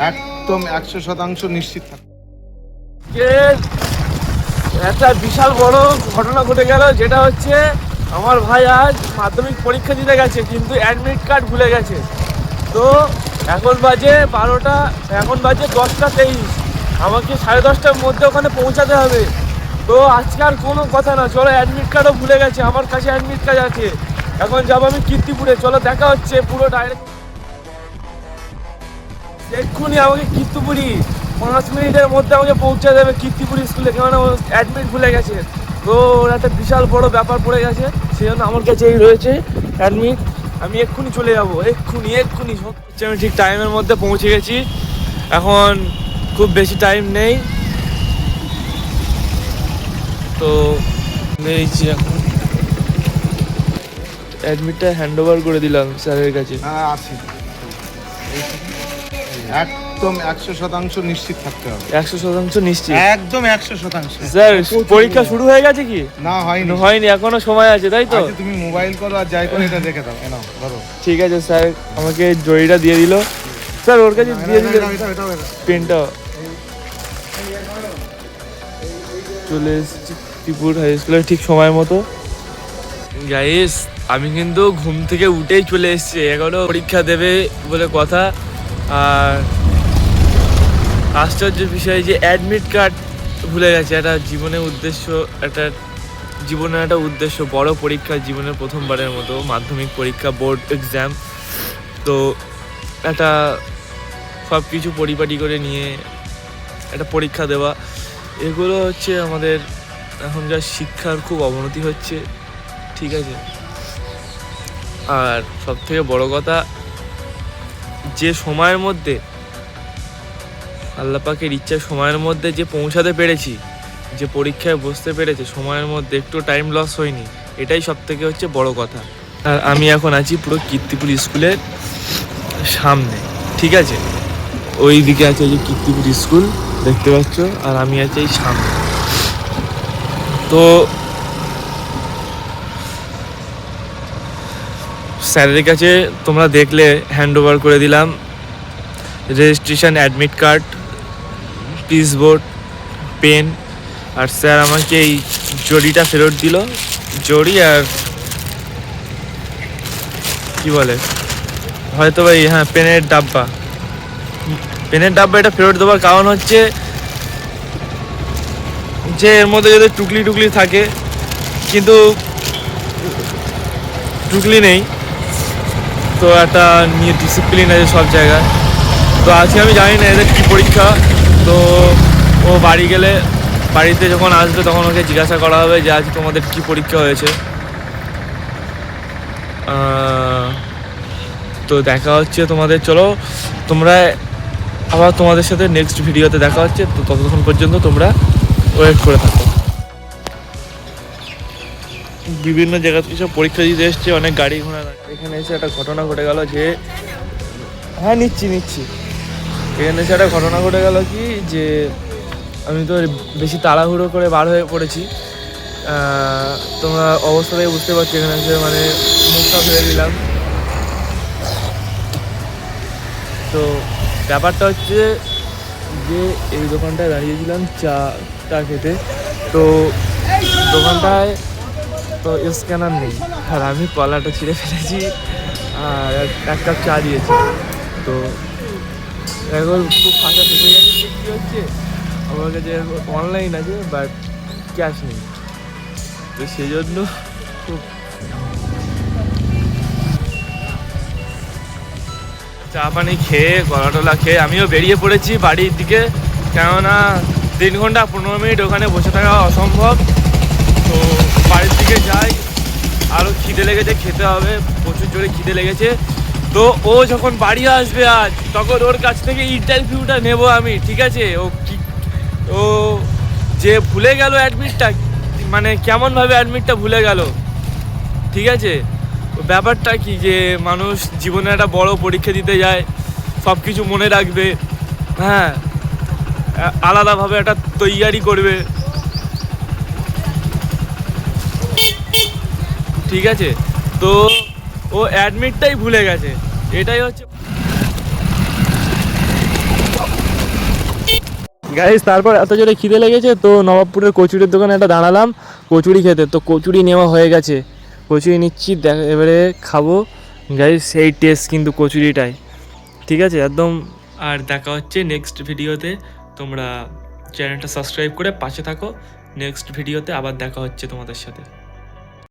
একদম 100% নিশ্চিত থাক। একটা বিশাল বড় ঘটনা ঘটে গেল, যেটা হচ্ছে আমার ভাই আজ মাধ্যমিক পরীক্ষা দিতে গেছে কিন্তু অ্যাডমিট কার্ড ভুলে গেছে। তো এখন বাজে 12টা, এখন বাজে 10টা 23। আমাকে 10:30টার মধ্যে ওখানে পৌঁছাতে হবে। তো আজকে আর কোনো কথা না, চলো, অ্যাডমিট কার্ডও ভুলে গেছে, আমার কাছে অ্যাডমিট কার্ড আছে। এখন যাবো আমি কীর্তিপুরে, চলো দেখা হচ্ছে পুরো ডাইরেক্ট। এক্ষুনি আমাকে কীর্তিপুরি 5 মিনিটের মধ্যে আমাকে পৌঁছে দেবে কীর্তিপুর স্কুলে, কেননা ও অ্যাডমিট ভুলে গেছে। তো ওর একটা বিশাল বড় ব্যাপার পড়ে গেছে, সেই জন্য আমার কাছে এই রয়েছে অ্যাডমিট। আমি এক্ষুনি চলে যাবো, এক্ষুনি। আমি ঠিক টাইমের মধ্যে পৌঁছে গেছি, এখন খুব বেশি টাইম নেই। তো নিয়েছি, এখন অ্যাডমিটটা হ্যান্ড ওভার করে দিলাম স্যারের কাছে। হ্যাঁ আছে, একদম 100% নিশ্চিত থাকতে হবে। 100% নিশ্চিত, একদম 100%। স্যার পরীক্ষা শুরু হয়ে গেছে কি? না হয়নি, এখনো সময় আছে, তাই তো? তুমি মোবাইল করো আর যাই করো, এটা দেখে দাও। নাও ধরো। ঠিক আছে স্যার, আমাকে জড়িটা দিয়ে দিল। স্যার ওর কাছে দিয়ে দিল পেনটা। চলে এসেছি ত্রিপুর হাই স্কুলের ঠিক সময় মতো। গাইস, আমি কিন্তু ঘুম থেকে উঠেই চলে এসেছি, এখনো পরীক্ষা দেবে বলে কথা। আর আশ্চর্য বিষয় যে অ্যাডমিট কার্ড ভুলে গেছে। একটা জীবনের উদ্দেশ্য, জীবনের একটা উদ্দেশ্য, বড় পরীক্ষা, জীবনের প্রথমবারের মতো মাধ্যমিক পরীক্ষা, বোর্ড এক্সাম। তো একটা সব কিছু পরিপাটি করে নিয়ে একটা পরীক্ষা দেওয়া, এগুলো হচ্ছে আমাদের এখনকার শিক্ষার খুব অবনতি হচ্ছে, ঠিক আছে? আর সব থেকে বড় কথা, যে সময়ের মধ্যে আল্লাহ পাকের ইচ্ছার সময়ের মধ্যে যে পৌঁছাতে পেরেছি, যে পরীক্ষায় বসতে পেরেছে সময়ের মধ্যে, একটু টাইম লস হয়নি, এটাই সব থেকে হচ্ছে বড় কথা। আর আমি এখন আছি পুরো কীর্তিপুর স্কুলের সামনে, ঠিক আছে? ওই দিকে আছে যে কীর্তিপুর স্কুল দেখতে পাচ্ছ, আর আমি আছি এই সামনে। তো স্যারের কাছে তোমরা দেখলে হ্যান্ড ওভার করে দিলাম রেজিস্ট্রেশন, অ্যাডমিট কার্ড, পিস বোর্ড, পেন। আর স্যার আমাকে এই জড়িটা ফেরত দিল, জড়ি আর কি বলে হয়তো ভাই, হ্যাঁ, পেনের ডাব্বা। এটা ফেরত দেওয়ার কারণ হচ্ছে যে এর মধ্যে যদি টুকলি থাকে, কিন্তু টুকলি নেই, তো একটা নিয়ে ডিসিপ্লিন আছে সব জায়গায়। তো আজকে আমি জানি না এদের কী পরীক্ষা। তো ও বাড়ি গেলে, বাড়িতে যখন আসবে তখন ওকে জিজ্ঞাসা করা হবে যে আজ তোমাদের কী পরীক্ষা হয়েছে। তো দেখা হচ্ছে তোমাদের, চলো তোমরা আবার তোমাদের সাথে নেক্সট ভিডিওতে দেখা হচ্ছে। তো ততক্ষণ পর্যন্ত তোমরা ওয়েট করে থাকো। বিভিন্ন জায়গা থেকে সব পরীক্ষা দিতে এসছে, অনেক গাড়ি ঘোড়া। এখানে এসে একটা ঘটনা ঘটে গেল যে, হ্যাঁ নিচ্ছি, এখানে এসে একটা ঘটনা ঘটে গেল কি, যে আমি তো বেশি তাড়াহুড়ো করে বার হয়ে পড়েছি। তোমরা অবস্থাতেই বুঝতে পারছো, এখানে এসে মানে মুখটা ফেলে দিলাম। তো ব্যাপারটা হচ্ছে যে এই দোকানটায় দাঁড়িয়েছিলাম চা খেতে। তো দোকানটায় তো স্ক্যানার নেই, আর আমি কলাটা ছিঁড়ে ফেলেছি আর 1 কাপ চা দিয়েছি। তো এখন খুব ফাঁকা ফেসে গেছে। কী হচ্ছে, আমার কাছে অনলাইন আছে বাট ক্যাশ নেই, তো সেই জন্য খুব চা পানি খেয়ে, কলা খেয়ে আমিও বেরিয়ে পড়েছি বাড়ির দিকে। কেননা 3 ঘন্টা 15 মিনিট ওখানে বসে থাকা অসম্ভব। তো বাড়ির দিকে যাই, আরও খিদে লেগেছে, খেতে হবে, প্রচুর জোরে খিদে লেগেছে। তো ও যখন বাড়ি আসবে আজ, তখন ওর কাছ থেকে ইন্টারভিউটা নেব আমি, ঠিক আছে? ও যে ভুলে গেল অ্যাডমিটটা, মানে কেমনভাবে অ্যাডমিটটা ভুলে গেল, ঠিক আছে? ব্যাপারটা কি, যে মানুষ জীবনে একটা বড় পরীক্ষা দিতে যায়, সব কিছু মনে রাখবে, হ্যাঁ, আলাদাভাবে একটা তৈয়ারি করবে, ঠিক আছে? তো ও অ্যাডমিটটাই ভুলে গেছে, এটাই হচ্ছে। গাইস তারপর এত জোরে খিদে লেগেছে তো নবাবপুরের কচুরির দোকানে একটা দাঁড়ালাম কচুরি খেতে। তো কচুরি নেওয়া হয়ে গেছে, কচুরি নিচ্ছি, এবারে খাবো গাইস। সেই টেস্ট কিন্তু কচুরিটাই, ঠিক আছে একদম। আর দেখা হচ্ছে নেক্সট ভিডিওতে, তোমরা চ্যানেলটা সাবস্ক্রাইব করে পাশে থাকো। নেক্সট ভিডিওতে আবার দেখা হচ্ছে তোমাদের সাথে।